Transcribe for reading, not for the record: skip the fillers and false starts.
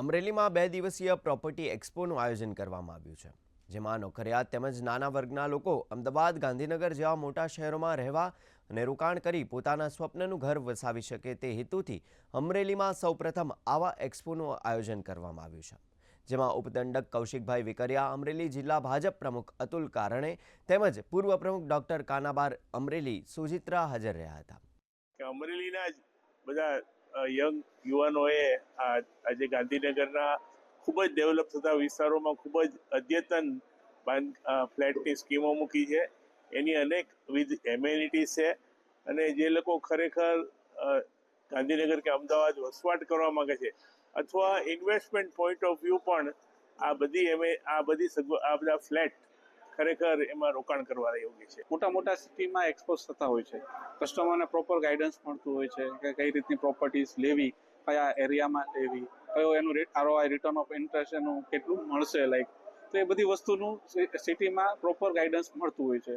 અમરેલીમાં 2 દિવસીય પ્રોપર્ટી એક્સપોનું આયોજન કરવામાં આવ્યું છે, જેમાં નોકરિયાત તેમજ નાના વર્ગના લોકો અમદાવાદ, ગાંધીનગર જેવા મોટા શહેરોમાં રહેવા અને રોકાણ કરી પોતાના સ્વપ્નનું ઘર વસાવી શકે તે હેતુથી અમરેલીમાં સૌપ્રથમ આવા એક્સપોનું આયોજન કરવામાં આવ્યું છે, જેમાં ઉપદંડક કૌશિકભાઈ વિકરિયા, અમરેલી જિલ્લા ભાજપ પ્રમુખ અતુલ કારણે તેમજ પૂર્વ પ્રમુખ ડોક્ટર કાનાબાર અમરેલી સુજિત્રા હાજર રહ્યા હતા. અમરેલીના જ બધા યંગ યુવાનોએ આજે ગાંધીનગરના ખૂબ જ ડેવલપ થતા વિસ્તારોમાં ખૂબ જ અદ્યતન ફ્લેટની સ્કીમો મૂકી છે. એની અનેકવિધ એમેનિટીઝ છે અને જે લોકો ખરેખર ગાંધીનગર કે અમદાવાદ વસવાટ કરવા માંગે છે અથવા ઇન્વેસ્ટમેન્ટ પોઈન્ટ ઓફ વ્યૂ પણ આ બધા ફ્લેટ ખરેખર એમાં રોકાણ કરવા યોગ્ય છે. મોટા મોટા સિટીમાં એક્સપોઝ થતા હોય છે. કસ્ટમરને પ્રોપર ગાઈડન્સ મળતું હોય છે કે કઈ રીતની પ્રોપર્ટીઝ લેવી, કયા એરિયામાં લેવી, કયો એનું આરઓઆઈ રિટર્ન ઓફ ઇન્ટરેસ્ટ એનું કેટલું મળશે, તો એ બધી વસ્તુનું સિટીમાં પ્રોપર ગાઈડન્સ મળતું હોય છે.